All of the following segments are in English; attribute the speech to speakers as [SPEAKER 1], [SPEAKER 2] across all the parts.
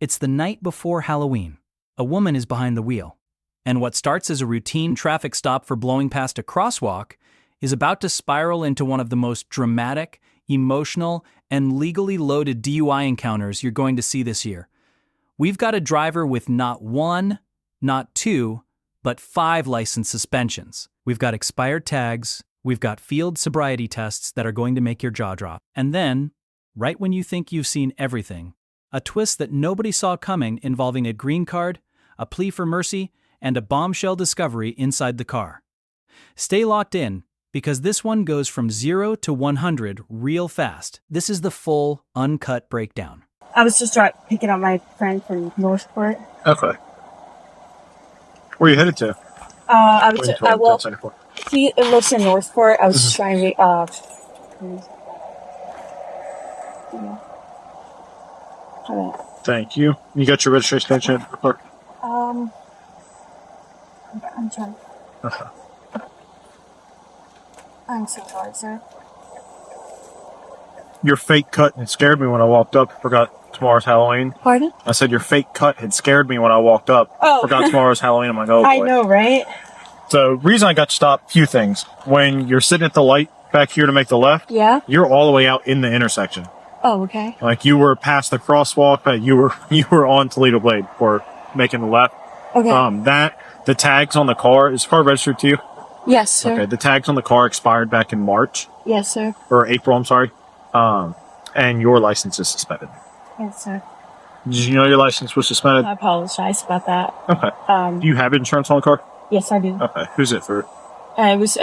[SPEAKER 1] It's the night before Halloween. A woman is behind the wheel. And what starts as a routine traffic stop for blowing past a crosswalk is about to spiral into one of the most dramatic, emotional, and legally loaded DUI encounters you're going to see this year. We've got a driver with not one, not two, but 5 license suspensions. We've got expired tags, we've got field sobriety tests that are going to make your jaw drop. And then, right when you think you've seen everything, a twist that nobody saw coming involving a green card, a plea for mercy, and a bombshell discovery inside the car. Stay locked in, because this one goes from 0 to 100 real fast. This is the full, uncut breakdown.
[SPEAKER 2] I was just picking up my friend from Northport.
[SPEAKER 3] Okay. Where are you headed to?
[SPEAKER 2] He lives in Northport. I was just trying to,
[SPEAKER 3] Thank you. You got your registration extension?
[SPEAKER 2] I'm trying.
[SPEAKER 3] Okay.
[SPEAKER 2] I'm so sorry, sir.
[SPEAKER 3] Your fake cut had scared me when I walked up. Forgot tomorrow's Halloween.
[SPEAKER 2] Pardon?
[SPEAKER 3] I said your fake cut had scared me when I walked up.
[SPEAKER 2] Oh.
[SPEAKER 3] Forgot tomorrow's Halloween. I'm like, oh boy.
[SPEAKER 2] I know, right?
[SPEAKER 3] So, reason I got stopped, few things. When you're sitting at the light back here to make the left,
[SPEAKER 2] Yeah.
[SPEAKER 3] you're all the way out in the intersection.
[SPEAKER 2] Oh, okay.
[SPEAKER 3] Like you were past the crosswalk, but you were on Toledo Blade for making the left.
[SPEAKER 2] Okay.
[SPEAKER 3] The tags on the car, is the car registered to you?
[SPEAKER 2] Yes, sir.
[SPEAKER 3] Okay, the tags on the car expired back in March.
[SPEAKER 2] Yes, sir.
[SPEAKER 3] Or April, I'm sorry. And your license is suspended.
[SPEAKER 2] Yes, sir.
[SPEAKER 3] Did you know your license was suspended?
[SPEAKER 2] I apologize about that.
[SPEAKER 3] Okay. Do you have insurance on the car?
[SPEAKER 2] Yes, I do.
[SPEAKER 3] Okay. Who's it for?
[SPEAKER 2] It was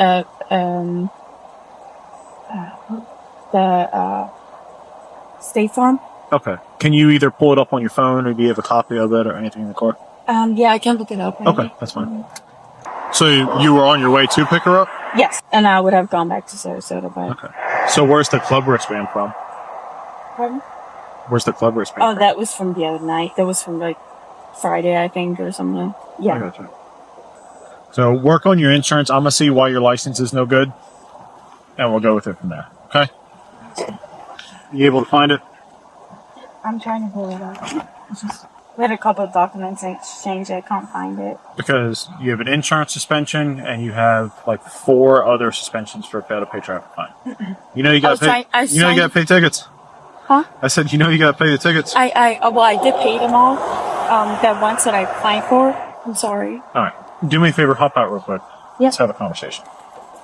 [SPEAKER 2] the State Farm.
[SPEAKER 3] Okay. Can you either pull it up on your phone or do you have a copy of it or anything in the car?
[SPEAKER 2] Yeah, I can look it up. Maybe.
[SPEAKER 3] Okay, that's fine. So you were on your way to pick her up?
[SPEAKER 2] Yes, and I would have gone back to Sarasota, but...
[SPEAKER 3] Okay. So where's the club wristband from?
[SPEAKER 2] Pardon?
[SPEAKER 3] Where's the club wristband
[SPEAKER 2] Oh,
[SPEAKER 3] from?
[SPEAKER 2] that was from the other night. That was from, like, Friday, I think, or something. Yeah.
[SPEAKER 3] I gotcha. So work on your insurance. I'm going to see why your license is no good, and we'll go with it from there. Okay? You able to find it?
[SPEAKER 2] I'm trying to pull it up. We had a couple of documents exchanged. I can't find it.
[SPEAKER 3] Because you have an insurance suspension and you have like 4 other suspensions for fail to pay traffic fine. You know you got to pay. You know you got to pay tickets.
[SPEAKER 2] Huh?
[SPEAKER 3] I said you know you got to pay the tickets.
[SPEAKER 2] I did pay them all. The ones that I applied for. I'm sorry.
[SPEAKER 3] All right. Do me a favor. Hop out real quick.
[SPEAKER 2] Yeah.
[SPEAKER 3] Let's have a conversation.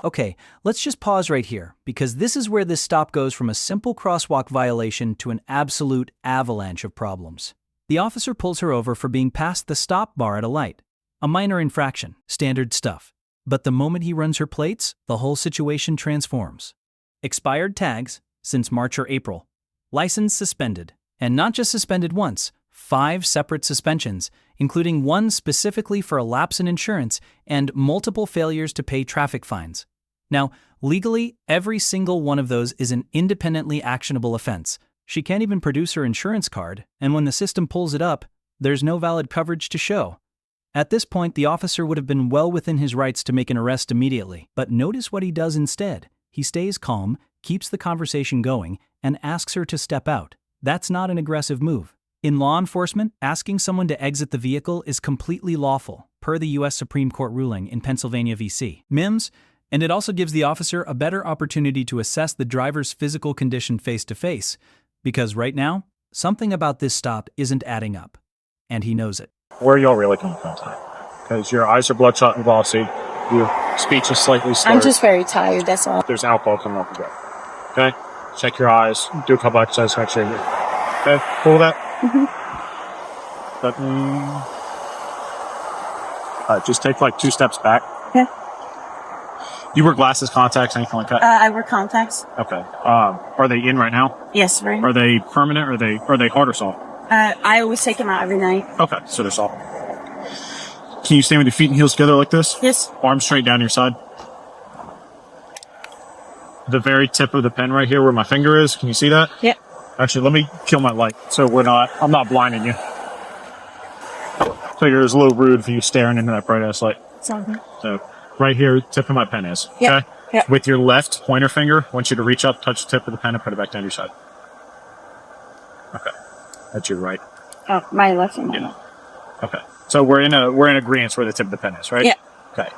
[SPEAKER 1] Okay, let's just pause right here, because this is where this stop goes from a simple crosswalk violation to an absolute avalanche of problems. The officer pulls her over for being past the stop bar at a light. A minor infraction, standard stuff. But the moment he runs her plates, the whole situation transforms. Expired tags, since March or April. License suspended. And not just suspended once, 5 separate suspensions, including one specifically for a lapse in insurance and multiple failures to pay traffic fines. Now, legally, every single one of those is an independently actionable offense. She can't even produce her insurance card, and when the system pulls it up, there's no valid coverage to show. At this point, the officer would have been well within his rights to make an arrest immediately. But notice what he does instead. He stays calm, keeps the conversation going, and asks her to step out. That's not an aggressive move. In law enforcement, asking someone to exit the vehicle is completely lawful, per the U.S. Supreme Court ruling in Pennsylvania v. Mims, and it also gives the officer a better opportunity to assess the driver's physical condition face-to-face, because right now, something about this stop isn't adding up, and he knows it.
[SPEAKER 3] Where are y'all really coming from tonight? Because your eyes are bloodshot and glossy, your speech is slightly slurred.
[SPEAKER 2] I'm just very tired, that's all.
[SPEAKER 3] There's alcohol coming off the gut. Okay? Check your eyes, do a couple exercises, make sure you're good. Okay? Cool with that? Just take like 2 steps back.
[SPEAKER 2] Okay.
[SPEAKER 3] You wear glasses, contacts, anything like that?
[SPEAKER 2] I wear contacts.
[SPEAKER 3] Okay. Are they in right now?
[SPEAKER 2] Yes, right.
[SPEAKER 3] Are they permanent or are they hard or soft?
[SPEAKER 2] I always take them out every night.
[SPEAKER 3] Okay, so they're soft. Can you stand with your feet and heels together like this?
[SPEAKER 2] Yes.
[SPEAKER 3] Arms straight down your side. The very tip of the pen right here where my finger is, can you see that?
[SPEAKER 2] Yep.
[SPEAKER 3] Actually, let me kill my light so I'm not blinding you. Figure it's a little rude for you staring into that bright ass light.
[SPEAKER 2] Something.
[SPEAKER 3] So, right here, tip of my pen is.
[SPEAKER 2] Yep.
[SPEAKER 3] Okay?
[SPEAKER 2] Yep.
[SPEAKER 3] With your left pointer finger, I want you to reach up, touch the tip of the pen, and put it back down your side. Okay. That's your right.
[SPEAKER 2] Oh, my left and my
[SPEAKER 3] Yeah.
[SPEAKER 2] right.
[SPEAKER 3] Okay. So we're in agreement where the tip of the pen is, right?
[SPEAKER 2] Yeah.
[SPEAKER 3] Okay.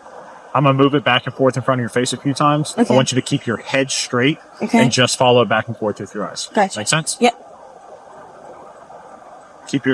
[SPEAKER 3] I'm gonna move it back and forth in front of your face a few times.
[SPEAKER 2] Okay.
[SPEAKER 3] I want you to keep your head straight
[SPEAKER 2] Okay.
[SPEAKER 3] and just follow it back and forth with your eyes.
[SPEAKER 2] Gotcha.
[SPEAKER 3] Make sense?
[SPEAKER 2] Yep.
[SPEAKER 3] Keep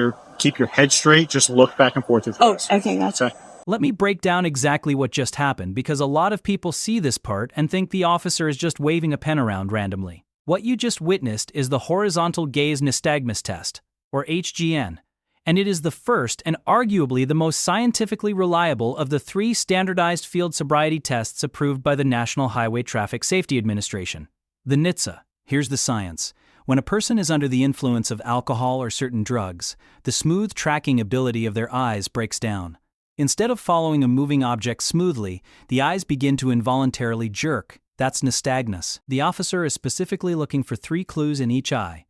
[SPEAKER 3] your head straight. Just look back and forth with your
[SPEAKER 2] Oh,
[SPEAKER 3] eyes.
[SPEAKER 2] okay, gotcha.
[SPEAKER 3] Okay.
[SPEAKER 1] Let me break down exactly what just happened because a lot of people see this part and think the officer is just waving a pen around randomly. What you just witnessed is the horizontal gaze nystagmus test, or HGN, and it is the first and arguably the most scientifically reliable of the 3 standardized field sobriety tests approved by the National Highway Traffic Safety Administration. The NHTSA. Here's the science. When a person is under the influence of alcohol or certain drugs, the smooth tracking ability of their eyes breaks down. Instead of following a moving object smoothly, the eyes begin to involuntarily jerk. That's nystagmus. The officer is specifically looking for 3 clues in each eye: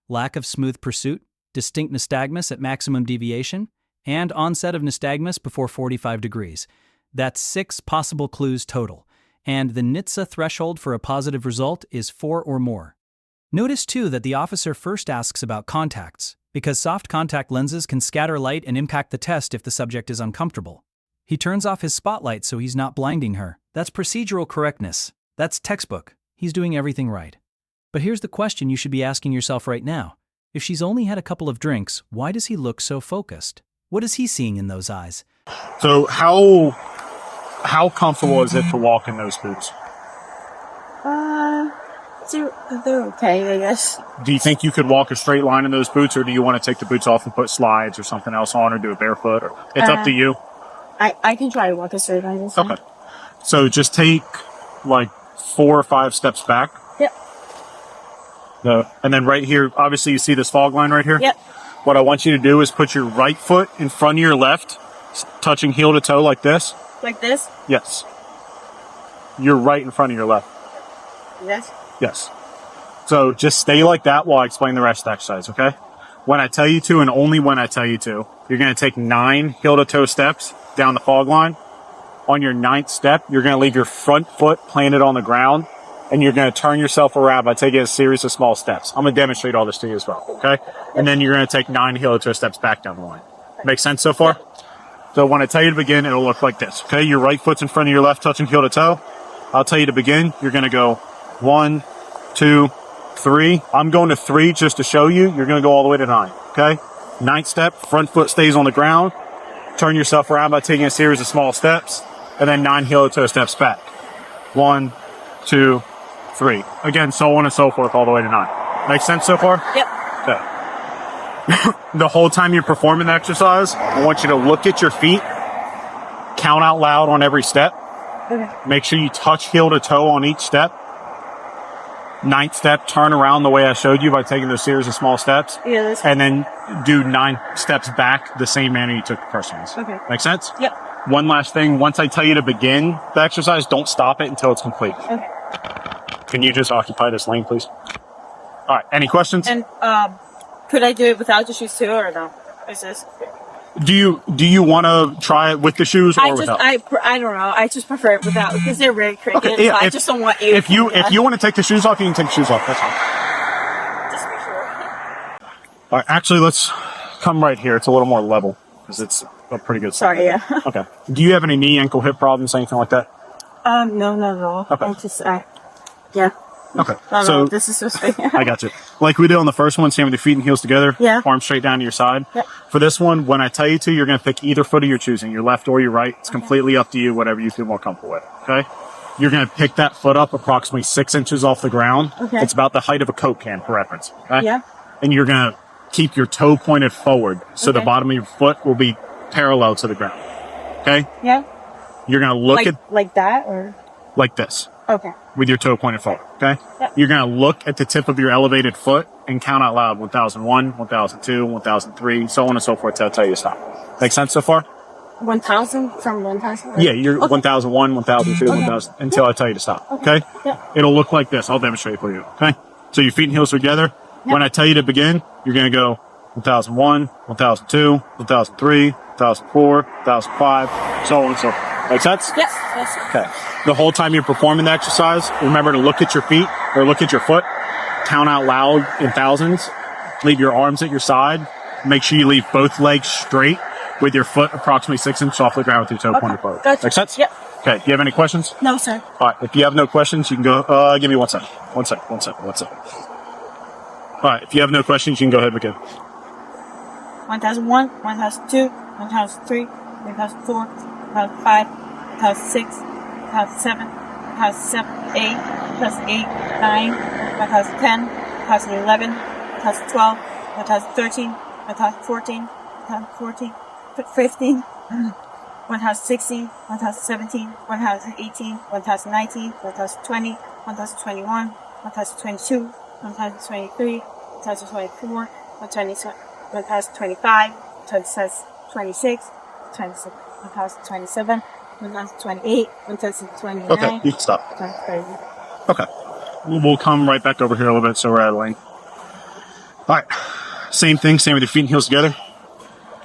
[SPEAKER 1] lack of smooth pursuit, distinct nystagmus at maximum deviation, and onset of nystagmus before 45 degrees. That's 6 possible clues total, and the NHTSA threshold for a positive result is 4 or more. Notice too that the officer first asks about contacts, because soft contact lenses can scatter light and impact the test if the subject is uncomfortable. He turns off his spotlight so he's not blinding her. That's procedural correctness. That's textbook. He's doing everything right. But here's the question you should be asking yourself right now. If she's only had a couple of drinks, why does he look so focused? What is he seeing in those eyes?
[SPEAKER 3] So how comfortable is it to walk in those boots?
[SPEAKER 2] They're okay, I guess.
[SPEAKER 3] Do you think you could walk a straight line in those boots, or do you want to take the boots off and put slides or something else on, or do it barefoot? Or, it's up to you.
[SPEAKER 2] I can try to walk a straight line this time.
[SPEAKER 3] Okay. So just take like 4 or 5 steps back.
[SPEAKER 2] Yep.
[SPEAKER 3] And then right here, obviously you see this fog line right here?
[SPEAKER 2] Yep.
[SPEAKER 3] What I want you to do is put your right foot in front of your left, touching heel to toe like this.
[SPEAKER 2] Like this?
[SPEAKER 3] Yes. You're right in front of your left.
[SPEAKER 2] Yes.
[SPEAKER 3] Yes. So just stay like that while I explain the rest of the exercise, okay? When I tell you to, and only when I tell you to, you're going to take 9 heel to toe steps down the fog line. On your 9th step, you're going to leave your front foot planted on the ground, and you're going to turn yourself around by taking a series of small steps. I'm going to demonstrate all this to you as well, okay? And then you're going to take 9 heel to toe steps back down the line. Make sense so far? So when I tell you to begin, it'll look like this, okay? Your right foot's in front of your left, touching heel to toe. I'll tell you to begin. You're going to go 1, 2, 3. I'm going to 3 just to show you. You're going to go all the way to 9, okay? 9th step, front foot stays on the ground. Turn yourself around by taking a series of small steps, and then 9 heel to toe steps back. 1, 2, 3. Again, so on and so forth all the way to 9. Make sense so far?
[SPEAKER 2] Yep.
[SPEAKER 3] Okay. The whole time you're performing the exercise, I want you to look at your feet, count out loud on every step.
[SPEAKER 2] Okay.
[SPEAKER 3] Make sure you touch heel to toe on each step. 9th step, turn around the way I showed you by taking those series of small steps.
[SPEAKER 2] Yeah, that's
[SPEAKER 3] And then do 9 steps back the same manner you took the first ones.
[SPEAKER 2] Okay.
[SPEAKER 3] Make sense?
[SPEAKER 2] Yep.
[SPEAKER 3] One last thing. Once I tell you to begin the exercise, don't stop it until it's complete.
[SPEAKER 2] Okay.
[SPEAKER 3] Can you just occupy this lane, please? All right. Any questions?
[SPEAKER 2] And could I do it without the shoes too, or no? Is this?
[SPEAKER 3] Do you want to try it with the shoes or without?
[SPEAKER 2] I don't know. I just prefer it without because they're very cricket.
[SPEAKER 3] Okay, yeah,
[SPEAKER 2] so I just don't want you.
[SPEAKER 3] If you want to take the shoes off, you can take the shoes off. That's fine.
[SPEAKER 2] Just be sure.
[SPEAKER 3] All right. Actually, let's come right here. It's a little more level because it's a pretty good.
[SPEAKER 2] Sorry, yeah.
[SPEAKER 3] Okay. Do you have any knee, ankle, hip problems, anything like that?
[SPEAKER 2] No, not at all.
[SPEAKER 3] Okay.
[SPEAKER 2] Yeah.
[SPEAKER 3] Okay.
[SPEAKER 2] No,
[SPEAKER 3] So
[SPEAKER 2] this is supposed to be.
[SPEAKER 3] I got you. Like we did on the first one, stand with your feet and heels together.
[SPEAKER 2] Yeah.
[SPEAKER 3] Arms straight down to your side.
[SPEAKER 2] Yep.
[SPEAKER 3] For this one, when I tell you to, you're going to pick either foot of your choosing, your left or your right. It's completely up to you, whatever you feel more comfortable with. Okay. You're going to pick that foot up approximately 6 inches off the ground.
[SPEAKER 2] Okay.
[SPEAKER 3] It's about the height of a Coke can for reference. Okay.
[SPEAKER 2] Yeah.
[SPEAKER 3] And you're going to keep your toe pointed forward, so the
[SPEAKER 2] Okay.
[SPEAKER 3] bottom of your foot will be parallel to the ground. Okay.
[SPEAKER 2] Yeah.
[SPEAKER 3] You're going to look at
[SPEAKER 2] Like that or
[SPEAKER 3] like this.
[SPEAKER 2] okay.
[SPEAKER 3] With your toe pointed forward, okay?
[SPEAKER 2] Yep.
[SPEAKER 3] You're going to look at the tip of your elevated foot and count out loud 1001, 1002, 1003, so on and so forth till I tell you to stop. Make sense so far?
[SPEAKER 2] 1,000 from 1,000.
[SPEAKER 3] Yeah, you're
[SPEAKER 2] Okay.
[SPEAKER 3] 1001, 1002, 1000 until I tell you to stop, okay?
[SPEAKER 2] Yep.
[SPEAKER 3] It'll look like this. I'll demonstrate for you, okay? So your feet and heels together. When I tell you to begin, you're going to go 1001, 1002, 1003, 1004, 1005, so on and so forth. Make sense?
[SPEAKER 2] Yes. Yes.
[SPEAKER 3] Okay. The whole time you're performing the exercise, remember to look at your feet or look at your foot, count out loud in thousands, leave your arms at your side, Make sure you leave both legs straight with your foot approximately 6 inches off the ground with your toe pointed forward.
[SPEAKER 2] Gotcha.
[SPEAKER 3] Make sense?
[SPEAKER 2] Yep.
[SPEAKER 3] Okay. Do you have any questions?
[SPEAKER 2] No, sir.
[SPEAKER 3] All right. If you have no questions, you can go. Give me 1 second. 1 second. 1 second. 1 second. All right. If you have no questions, you can go ahead and begin.
[SPEAKER 2] 1001, 1002, 1003, 1004, 1005, 1006, 1007, 1008, 1008, 9, 1010, 1011, 1012, 1013, 1014, 1014, 15, 1016, 1017, 1018, 1019, 1020, 1021, 1022, 1023, 1024, 1025, 1026, 1027, 1028, 1029.
[SPEAKER 3] Okay, you can stop.
[SPEAKER 2] 1030.
[SPEAKER 3] Okay. We'll come right back over here a little bit so we're out of lane. All right. Same thing. Same with your feet and heels together.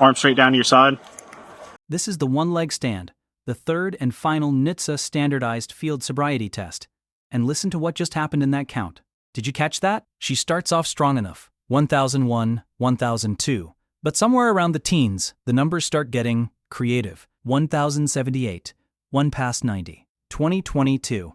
[SPEAKER 3] Arms straight down to your side.
[SPEAKER 1] This is the one-leg stand, the third and final NHTSA standardized field sobriety test. And listen to what just happened in that count. Did you catch that? She starts off strong enough. 1001, 1002. But somewhere around the teens, the numbers start getting creative. 1078. 1 past 90. 2022.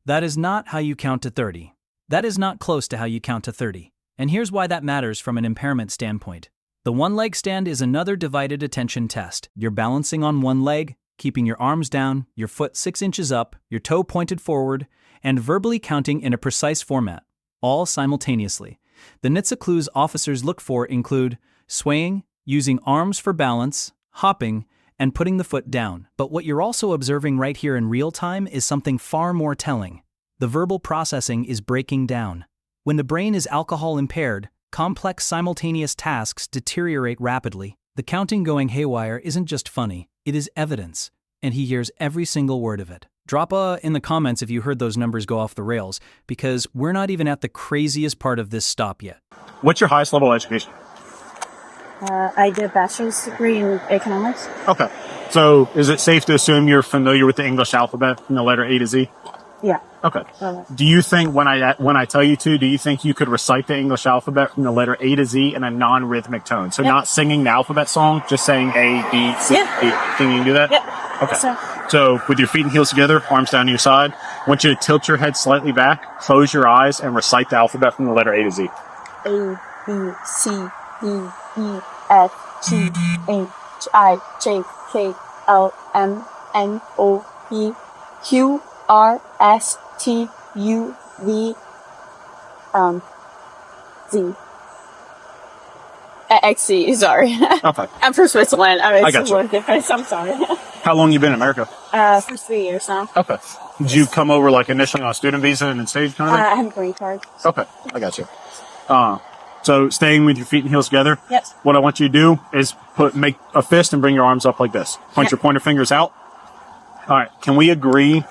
[SPEAKER 1] That is not how you count to 30. That is not close to how you count to 30. And here's why that matters from an impairment standpoint. The one-leg stand is another divided attention test. You're balancing on one leg, keeping your arms down, your foot 6 inches up, your toe pointed forward, and verbally counting in a precise format, all simultaneously. The NHTSA clues officers look for include swaying, using arms for balance, hopping, and putting the foot down. But what you're also observing right here in real time is something far more telling. The verbal processing is breaking down. When the brain is alcohol impaired, complex simultaneous tasks deteriorate rapidly. The counting going haywire isn't just funny, it is evidence, and he hears every single word of it. Drop a in the comments if you heard those numbers go off the rails, because we're not even at the craziest part of this stop yet.
[SPEAKER 3] What's your highest level of education?
[SPEAKER 2] I did a bachelor's degree in economics.
[SPEAKER 3] Okay. So is it safe to assume you're familiar with the English alphabet from the letter A to Z?
[SPEAKER 2] Yeah.
[SPEAKER 3] Okay. Do you think when I tell you to, do you think you could recite the English alphabet from the letter A to Z in a non-rhythmic tone? So not singing the alphabet song, just saying A, B, C, D. Think you can do that?
[SPEAKER 2] Yep.
[SPEAKER 3] Okay. So with your feet and heels together, arms down to your side, I want you to tilt your head slightly back, close your eyes, and recite the alphabet from the letter A to Z.
[SPEAKER 2] A, B, C, D, E, F, G, H, I, J, K, L, M, N, O, P, Q, R, S, T, U, V, Z. XC, sorry.
[SPEAKER 3] Okay.
[SPEAKER 2] I'm from Switzerland. I mean,
[SPEAKER 3] I
[SPEAKER 2] it's
[SPEAKER 3] got
[SPEAKER 2] a little different. I'm sorry.
[SPEAKER 3] How long you been in America?
[SPEAKER 2] For 3 years now.
[SPEAKER 3] Okay. Did you come over like initially on a student visa and then stayed kind of thing?
[SPEAKER 2] I have a green card.
[SPEAKER 3] Okay, I got you. So staying with your feet and heels together.
[SPEAKER 2] Yes.
[SPEAKER 3] What I want you to do is make a fist and bring your arms up like this. Point your pointer fingers out. All right. Can we agree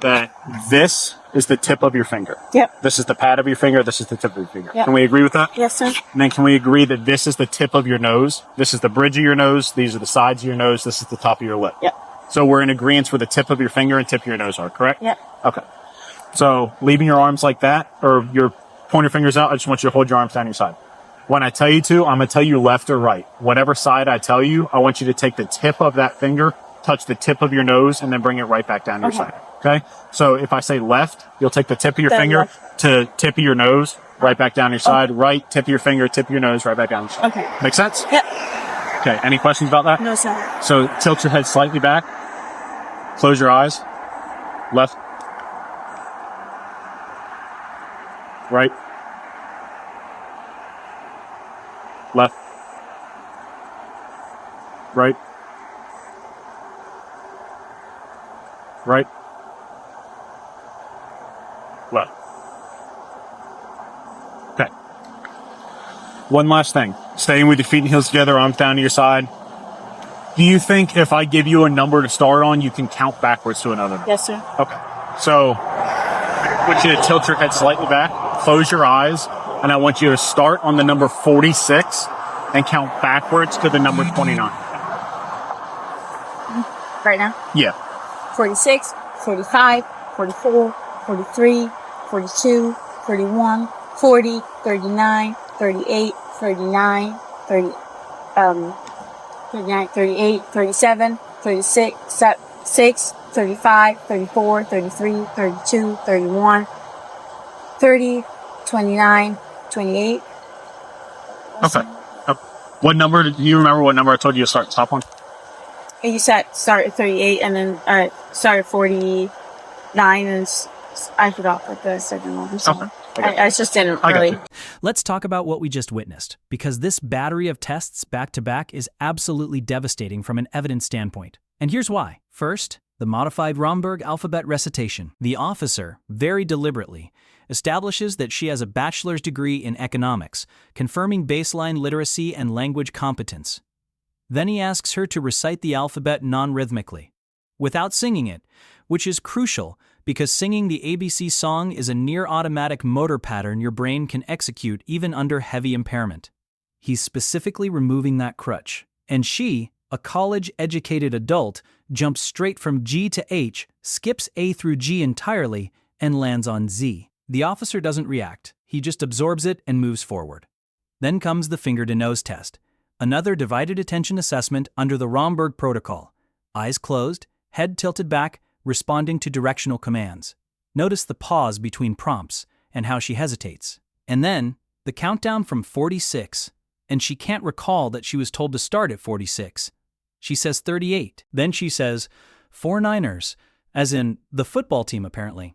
[SPEAKER 3] that this is the tip of your finger?
[SPEAKER 2] Yep.
[SPEAKER 3] This is the pad of your finger. This is the tip of your finger.
[SPEAKER 2] Yep.
[SPEAKER 3] Can we agree with that?
[SPEAKER 2] Yes, sir.
[SPEAKER 3] And then can we agree that this is the tip of your nose? This is the bridge of your nose. These are the sides of your nose. This is the top of your lip.
[SPEAKER 2] Yep.
[SPEAKER 3] So we're in agreement where the tip of your finger and tip of your nose are, correct?
[SPEAKER 2] Yep.
[SPEAKER 3] Okay. So leaving your arms like that, or your pointer fingers out, I just want you to hold your arms down your side. When I tell you to, I'm going to tell you left or right. Whatever side I tell you, I want you to take the tip of that finger, touch the tip of your nose, and then bring it right back down your side. Okay? So if I say left, you'll take the tip of your finger to tip of your nose, right back down your side. Right, tip of your finger, tip of your nose, right back down your side.
[SPEAKER 2] Okay.
[SPEAKER 3] Make sense?
[SPEAKER 2] Yep.
[SPEAKER 3] Okay. Any questions about that?
[SPEAKER 2] No, sir.
[SPEAKER 3] So tilt your head slightly back. Close your eyes. Left. Right. Left. Right. Right. Left. Okay. One last thing. Staying with your feet and heels together, arms down to your side. Do you think if I give you a number to start on, you can count backwards to another number?
[SPEAKER 2] Yes, sir.
[SPEAKER 3] Okay. So I want you to tilt your head slightly back, close your eyes, and I want you to start on the number 46 and count backwards to the number 29.
[SPEAKER 2] Right now?
[SPEAKER 3] Yeah.
[SPEAKER 2] 46, 45, 44, 43, 42, 41, 40, 39, 38, 39, 30. 39, 38, 37, 36, 35, 34, 33, 32, 31, 30, 29, 28.
[SPEAKER 3] Okay. What number, do you remember what number I told you to stop on?
[SPEAKER 2] You said start at 38 and then start at 49 and I forgot what the second one was.
[SPEAKER 3] Okay.
[SPEAKER 2] I just didn't
[SPEAKER 3] I got
[SPEAKER 2] really.
[SPEAKER 3] you.
[SPEAKER 1] Let's talk about what we just witnessed, because this battery of tests back to back is absolutely devastating from an evidence standpoint. And here's why. First, the modified Romberg alphabet recitation. The officer, very deliberately, establishes that she has a bachelor's degree in economics, confirming baseline literacy and language competence. Then he asks her to recite the alphabet non-rhythmically, without singing it, which is crucial because singing the ABC song is a near-automatic motor pattern your brain can execute even under heavy impairment. He's specifically removing that crutch. And she, a college-educated adult, jumps straight from G to H, skips A through G entirely, and lands on Z. The officer doesn't react. He just absorbs it and moves forward. Then comes the finger-to-nose test, another divided attention assessment under the Romberg protocol. Eyes closed, head tilted back, responding to directional commands. Notice the pause between prompts and how she hesitates. And then, the countdown from 46, and she can't recall that she was told to start at 46. She says 38. Then she says, 49ers, as in the football team apparently.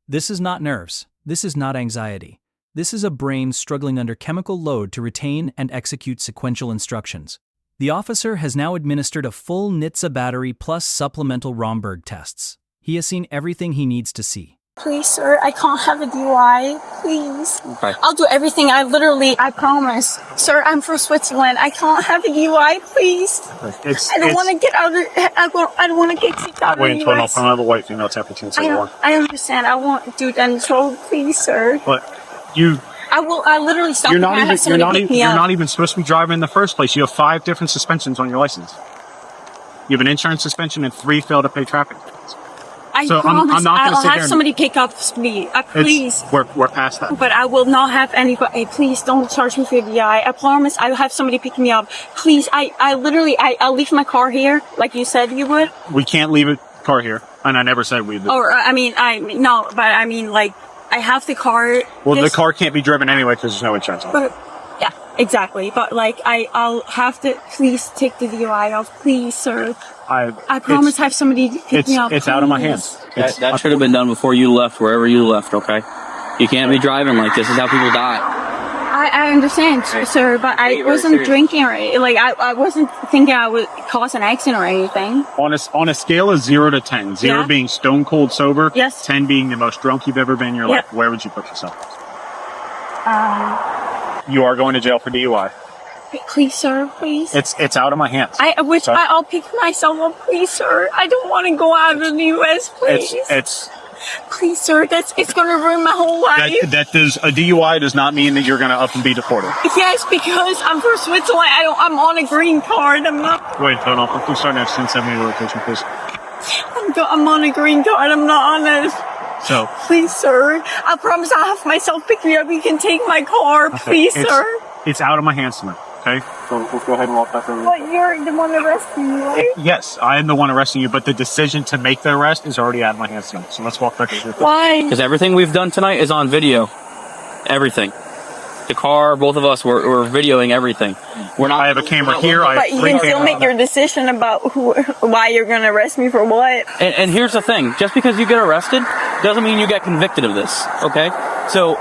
[SPEAKER 1] This is not nerves. This is not anxiety. This is a brain struggling under chemical load to retain and execute sequential instructions. The officer has now administered a full NHTSA battery plus supplemental Romberg tests. He has seen everything he needs to see.
[SPEAKER 2] Please, sir, I can't have a DUI. Please.
[SPEAKER 4] Okay.
[SPEAKER 2] I'll do everything. I promise. Sir, I'm from Switzerland. I can't have a DUI, please. I don't want to get out of. I don't want to get kicked out of the
[SPEAKER 3] Wait until
[SPEAKER 2] US.
[SPEAKER 3] another white female temperature
[SPEAKER 2] I understand. I won't do that control, please, sir.
[SPEAKER 3] But you,
[SPEAKER 2] I literally stopped.
[SPEAKER 3] you're not
[SPEAKER 2] and I had somebody pick me
[SPEAKER 3] you're
[SPEAKER 2] up.
[SPEAKER 3] not even supposed to be driving in the first place. You have 5 different suspensions on your license. You have an insurance suspension and 3 fail to pay traffic tickets.
[SPEAKER 2] I
[SPEAKER 3] So I'm
[SPEAKER 2] promise.
[SPEAKER 3] not gonna
[SPEAKER 2] I'll
[SPEAKER 3] sit
[SPEAKER 2] have
[SPEAKER 3] there and-
[SPEAKER 2] somebody pick up me. Please.
[SPEAKER 3] We're past that.
[SPEAKER 2] But I will not have anybody. Please don't charge me for DI. I promise I will have somebody pick me up. Please, I'll leave my car here, like you said you would.
[SPEAKER 3] We can't leave a car here, and I never said we did.
[SPEAKER 2] Or, like, I have the car.
[SPEAKER 3] Well, the car can't be driven anyway because there's no insurance on it.
[SPEAKER 2] But, yeah, exactly. But, like, I'll have to, please take the DUI off. Please, sir. I promise I have somebody pick me up.
[SPEAKER 3] It's out of my
[SPEAKER 2] please.
[SPEAKER 3] hands.
[SPEAKER 4] That should have been done before you left, wherever you left, okay? You can't be driving like this. This is how people die.
[SPEAKER 2] I understand, sir, but I wasn't drinking or like I wasn't thinking I would cause an accident or anything.
[SPEAKER 3] On a scale of 0 to 10, 0
[SPEAKER 2] Yeah.
[SPEAKER 3] being stone cold sober,
[SPEAKER 2] Yes.
[SPEAKER 3] 10 being the most drunk you've ever been in your
[SPEAKER 2] Yeah.
[SPEAKER 3] life, where would you put yourself? You are going to jail for DUI.
[SPEAKER 2] Please, sir, please.
[SPEAKER 3] It's out of my hands.
[SPEAKER 2] I'll pick myself up, please, sir. I don't want to go out of the U.S., please.
[SPEAKER 3] It's
[SPEAKER 2] Please, sir, it's gonna ruin my whole life.
[SPEAKER 3] that does a DUI does not mean that you're going to up and be deported.
[SPEAKER 2] Yes, because I'm from Switzerland. I'm on a green card. I'm not.
[SPEAKER 3] Wait, hold on. Please start at 1070 location, please.
[SPEAKER 2] I'm on a green card. I'm not on a.
[SPEAKER 3] So,
[SPEAKER 2] Please, sir. I promise I'll have myself pick me up. You can take my car, please, sir.
[SPEAKER 3] it's out of my hands tonight. Okay. So let's go ahead and walk back over.
[SPEAKER 2] But you're the one arresting me, right?
[SPEAKER 3] Yes, I am the one arresting you, but the decision to make the arrest is already out of my hands tonight. So let's walk back over.
[SPEAKER 2] Why?
[SPEAKER 4] Because everything we've done tonight is on video. Everything. The car, both of us, we're videoing everything. We're not.
[SPEAKER 3] I have a camera here.
[SPEAKER 2] But you can still make your decision about why you're gonna arrest me for what.
[SPEAKER 4] And here's the thing: just because you get arrested doesn't mean you get convicted of this. Okay? So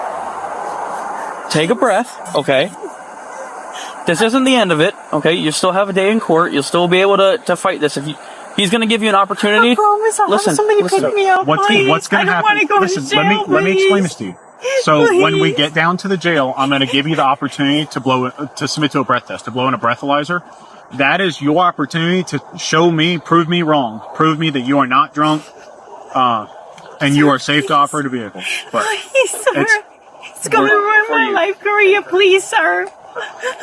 [SPEAKER 4] take a breath. Okay? This isn't the end of it. Okay? You still have a day in court. You'll still be able to fight this. He's going to give you an opportunity.
[SPEAKER 2] I promise I'll have somebody pick me up.
[SPEAKER 3] What's going to happen?
[SPEAKER 2] I don't want to go
[SPEAKER 3] Listen,
[SPEAKER 2] to jail.
[SPEAKER 3] let me explain this to you. So
[SPEAKER 2] Please.
[SPEAKER 3] when we get down to the jail, I'm going to give you the opportunity to submit to a breath test, to blow in a breathalyzer. That is your opportunity to show me, prove me wrong, prove me that you are not drunk, and you are safe to operate a vehicle. But
[SPEAKER 2] Please, sir. It's going to ruin my life career. Please, sir.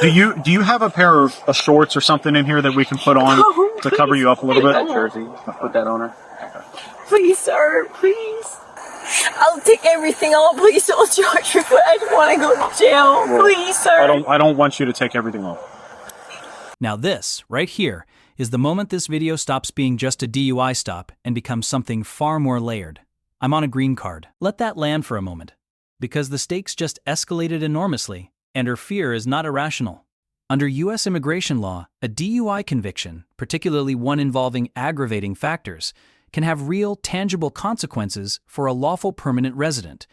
[SPEAKER 3] do you have a pair of shorts or something in here that we can put on to cover you up a little bit?
[SPEAKER 4] Jersey. Put that on her.
[SPEAKER 2] Please, sir. Please. I'll take everything off. Please don't charge me, but I don't want to go to jail. Please, sir.
[SPEAKER 3] I don't want you to take everything off.
[SPEAKER 1] Now this, right here, is the moment this video stops being just a DUI stop and becomes something far more layered. I'm on a green card. Let that land for a moment. Because the stakes just escalated enormously, and her fear is not irrational. Under U.S. immigration law, a DUI conviction, particularly one involving aggravating factors, can have real, tangible consequences for a lawful permanent resident.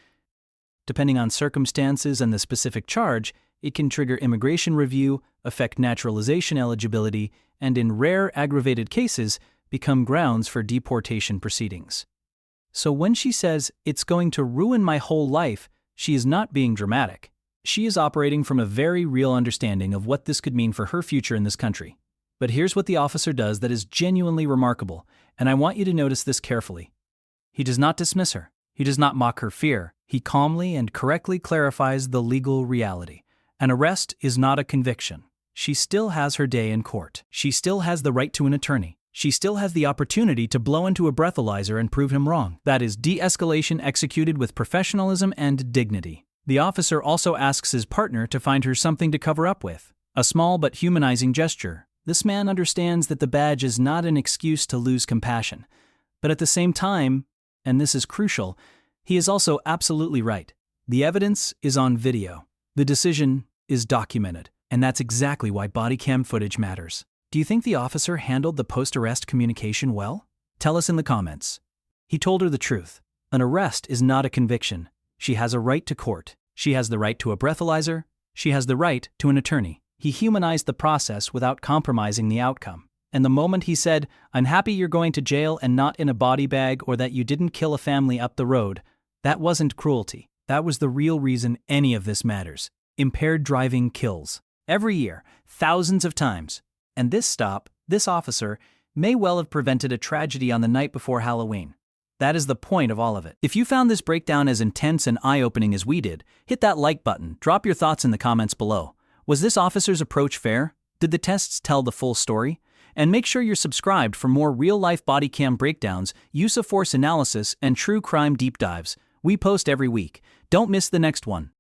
[SPEAKER 1] Depending on circumstances and the specific charge, it can trigger immigration review, affect naturalization eligibility, and in rare aggravated cases, become grounds for deportation proceedings. So when she says, "It's going to ruin my whole life," she is not being dramatic. She is operating from a very real understanding of what this could mean for her future in this country. But here's what the officer does that is genuinely remarkable, and I want you to notice this carefully. He does not dismiss her. He does not mock her fear. He calmly and correctly clarifies the legal reality. An arrest is not a conviction. She still has her day in court. She still has the right to an attorney. She still has the opportunity to blow into a breathalyzer and prove him wrong. That is de-escalation executed with professionalism and dignity. The officer also asks his partner to find her something to cover up with. A small but humanizing gesture. This man understands that the badge is not an excuse to lose compassion. But at the same time, and this is crucial, he is also absolutely right. The evidence is on video. The decision is documented. And that's exactly why body cam footage matters. Do you think the officer handled the post-arrest communication well? Tell us in the comments. He told her the truth. An arrest is not a conviction. She has a right to court. She has the right to a breathalyzer. She has the right to an attorney. He humanized the process without compromising the outcome. And the moment he said, "I'm happy you're going to jail and not in a body bag, or that you didn't kill a family up the road," that wasn't cruelty. That was the real reason any of this matters. Impaired driving kills. Every year, thousands of times. And this stop, this officer, may well have prevented a tragedy on the night before Halloween. That is the point of all of it. If you found this breakdown as intense and eye-opening as we did, hit that like button, drop your thoughts in the comments below. Was this officer's approach fair? Did the tests tell the full story? And make sure you're subscribed for more real-life body cam breakdowns, use of force analysis, and true crime deep dives. We post every week. Don't miss the next one.